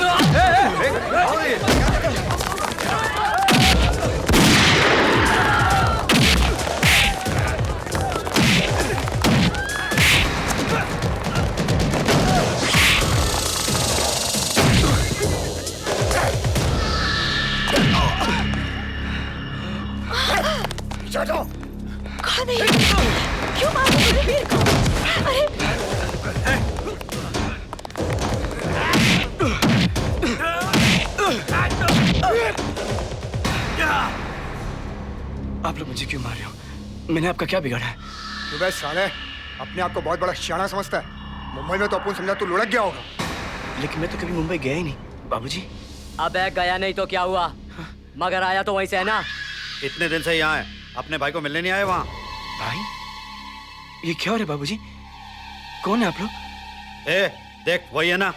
कौन है? क्यों मार रहे हो वीर को? अरे आप लोग मुझे क्यों मार रहे हो? मैंने आपका क्या बिगाड़ा है? तू बस साले अपने आप को बहुत बड़ा शाना समझता है। मुंबई में तो अपन समझा तू लुढ़क गया होगा। लेकिन मैं तो कभी मुंबई गया ही नहीं बाबूजी। अबे गया नहीं तो क्या हुआ? मगर आया तो वहीं से है ना। इतने दिन से यहाँ है, अपने भाई को मिलने नहीं आए वहाँ? भाई ये क्या हो रहा है बाबूजी? कौन है आप लोग? ए देख वही है ना।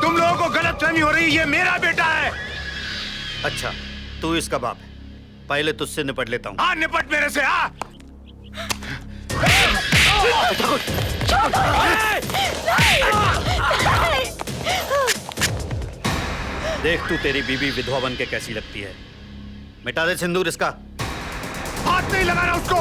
तुम लोगों को गलतफहमी हो रही, ये मेरा बेटा है। अच्छा तू इसका बाप है, पहले तुझसे निपट लेता हूँ। हाँ निपट मेरे से। हाँ देख तू तेरी बीबी विधवा बन के कैसी लगती है। मिटा दे सिंदूर इसका। हाथ नहीं लगाना उसको।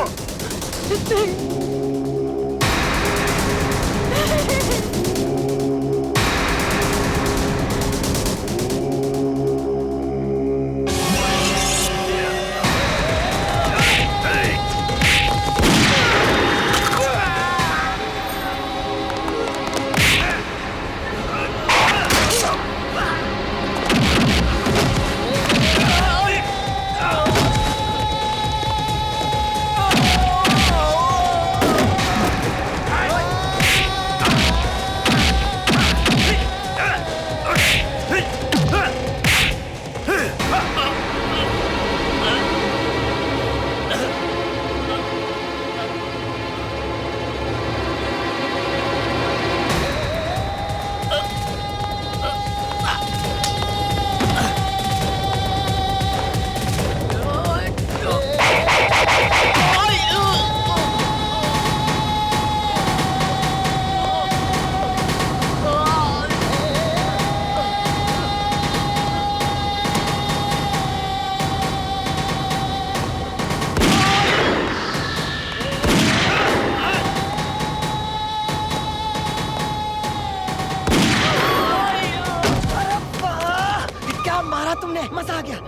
मजा आ गया,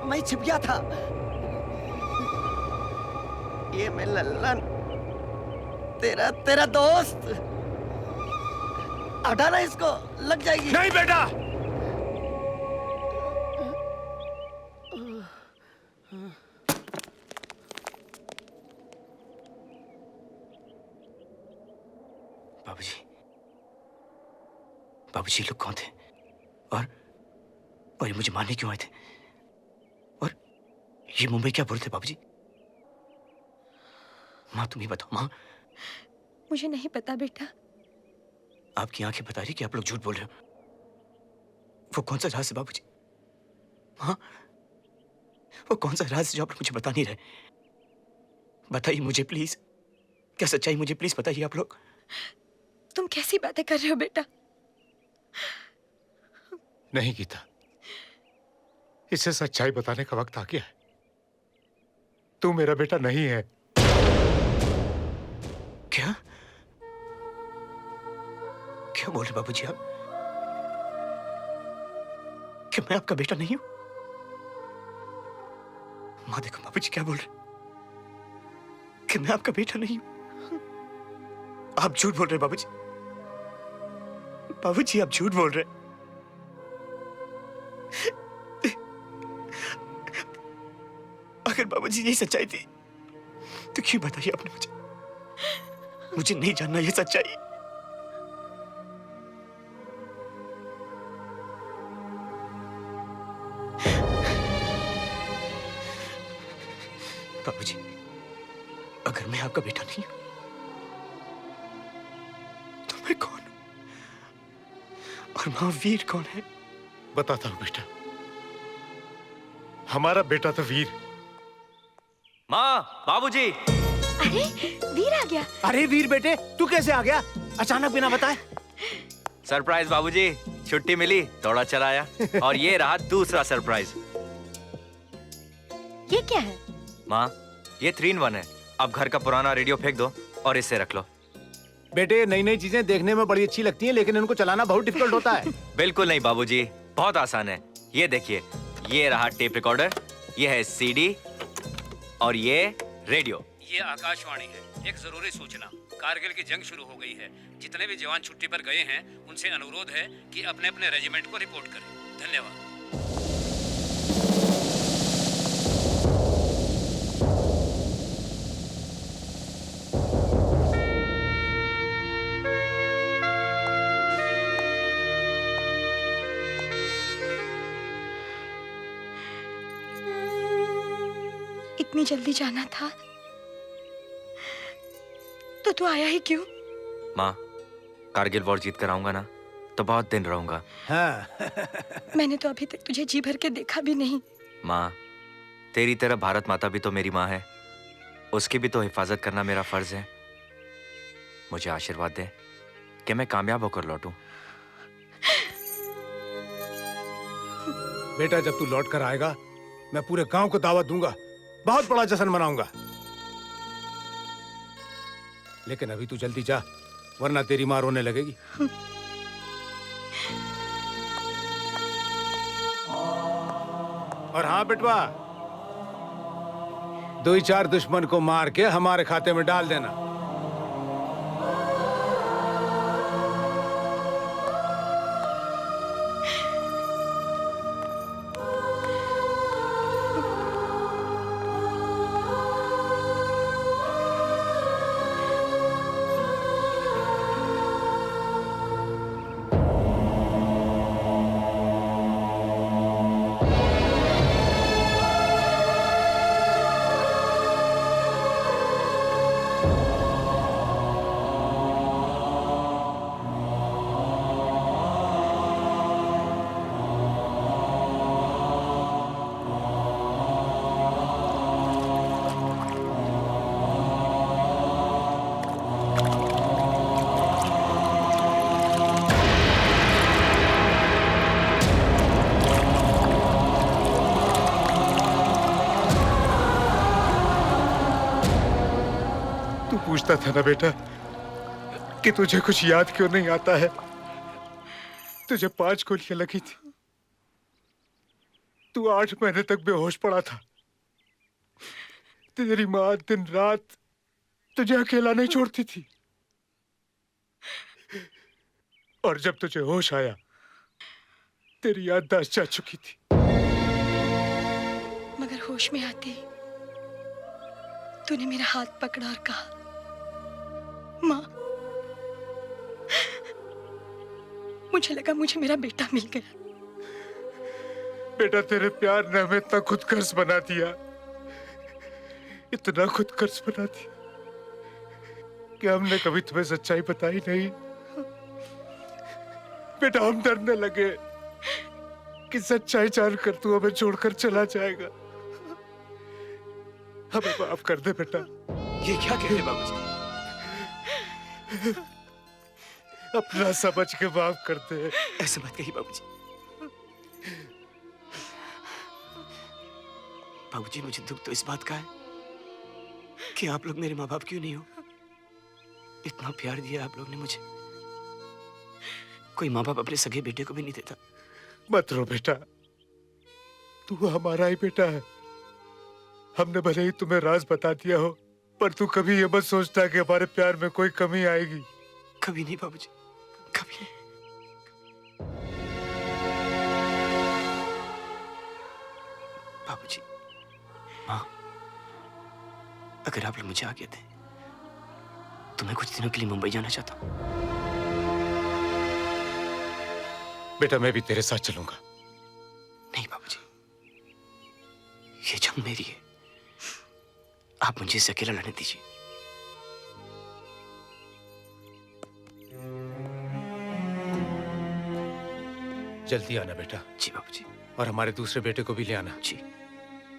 मैं छिप गया था। ये मैं लल्लन तेरा दोस्त। हटाना इसको, लग जाएगी। नहीं बेटा। बाबूजी, बाबूजी लोग कौन थे? और ये मुझे मारने क्यों आए थे? और ये मुंबई क्या बोल रहे थे बाबूजी? माँ तुम ही बताओ माँ। मुझे नहीं पता बेटा। आपकी आंखें बता रही कि आप लोग झूठ बोल रहे हो। वो कौन सा राज है बाबूजी? हाँ, वो कौन सा राज जो आप लोग मुझे बता नहीं रहे? बताइए मुझे प्लीज। क्या सच्चाई मुझे प्लीज बताइए आप लोग। तुम कैसी बातें कर रहे हो बेटा? नहीं गीता, इसे सच्चाई बताने का वक्त आ गया है। तू मेरा बेटा नहीं है। क्या क्या बोल रहे बाबूजी आप? क्या मैं आपका बेटा नहीं हूं? माँ देखो बाबूजी क्या बोल रहे, कि मैं आपका बेटा नहीं हूं। आप झूठ बोल रहे बाबूजी। बाबूजी आप झूठ बोल रहे। अगर बाबूजी यही सच्चाई थी तो क्यों बताइए आपने मुझे? मुझे नहीं जानना ये सच्चाई। बाबूजी, अगर मैं आपका बेटा नहीं हूं तो मैं कौन हूं? और महावीर कौन है? बताता हूं बेटा, हमारा बेटा तो वीर। माँ, बाबूजी। अरे वीर आ गया। अरे वीर बेटे, तू कैसे आ गया अचानक बिना बताए? सरप्राइज बाबूजी, छुट्टी मिली, दौड़ा चला आया। और ये रहा दूसरा सरप्राइज। ये क्या है? माँ, ये 3-in-1 है। अब घर का पुराना रेडियो फेंक दो और इसे रख लो। बेटे, नई नई चीजें देखने में बड़ी अच्छी लगती हैं, लेकिन इनको चलाना बहुत डिफिकल्ट होता है। बिल्कुल नहीं बाबूजी, बहुत आसान है। ये देखिए, ये रहा टेप रिकॉर्डर, ये है सीडी और ये रेडियो। ये आकाशवाणी है। एक जरूरी सूचना, कारगिल की जंग शुरू हो गई है। जितने भी जवान छुट्टी पर गए हैं उनसे अनुरोध है कि अपने अपने रेजिमेंट को रिपोर्ट करें। धन्यवाद। इतनी जल्दी जाना था तो तू आया ही क्यों? माँ, कारगिल वॉर जीत कर आऊंगा ना तो बहुत दिन रहूंगा। हाँ। मैंने तो अभी तक तुझे जी भर के देखा भी नहीं। माँ, तेरी तरह भारत माता भी तो मेरी माँ है। उसकी भी तो हिफाजत करना मेरा फर्ज है। मुझे आशीर्वाद दे कि मैं कामयाब होकर लौटूं। बेटा, जब तू लौट कर आएगा मैं पूरे गांव को दावत दूंगा, बहुत बड़ा जश्न मनाऊंगा। लेकिन अभी तू जल्दी जा, वरना तेरी माँ रोने लगेगी। और हाँ बेटवा, 2-4 दुश्मन को मार के हमारे खाते में डाल देना। पूछता था ना बेटा कि तुझे कुछ याद क्यों नहीं आता है। तुझे 5 गोलियां लगी थी, तू 8 महीने तक बेहोश पड़ा था। तेरी माँ दिन रात तुझे अकेला नहीं छोड़ती थी, और जब तुझे होश आया तेरी याददाश्त जा चुकी थी। मगर होश में आते ही तूने मेरा हाथ पकड़ा और कहा, माँ, मुझे लगा मुझे मेरा बेटा मिल गया। बेटा, तेरे प्यार ने हमें इतना खुदगर्ज बना दिया, इतना खुदगर्ज बना दिया कि हमने कभी तुम्हें सच्चाई बताई नहीं। बेटा, हम डरने लगे कि सच्चाई जानकर तू हमें छोड़कर चला जाएगा। हमें माफ कर दे बेटा। ये क्या कह रहे हैं बाबूजी? अपना समझ के माफ कर दे। ऐसे मत कहिए बाबूजी। बाबूजी, मुझे दुख तो इस बात का है कि आप लोग मेरे माँ बाप क्यों नहीं हो। इतना प्यार दिया आप लोग ने मुझे, कोई माँ बाप अपने सगे बेटे को भी नहीं देता। मत रो बेटा, तू हमारा ही बेटा है। हमने भले ही तुम्हें राज बता दिया हो, पर तू कभी ये मत सोचता कि हमारे प्यार में कोई कमी आएगी। कभी नहीं बाबूजी, कभी नहीं। बाबूजी, माँ, अगर आप लोग मुझे आगे थे तो मैं कुछ दिनों के लिए मुंबई जाना चाहता हूँ। बेटा, मैं भी तेरे साथ चलूंगा। नहीं बाबूजी, ये जंग मेरी है, आप मुझे इसे अकेला लड़ने दीजिए। जल्दी आना बेटा, जी बाबूजी। और हमारे दूसरे बेटे को भी ले आना। जी।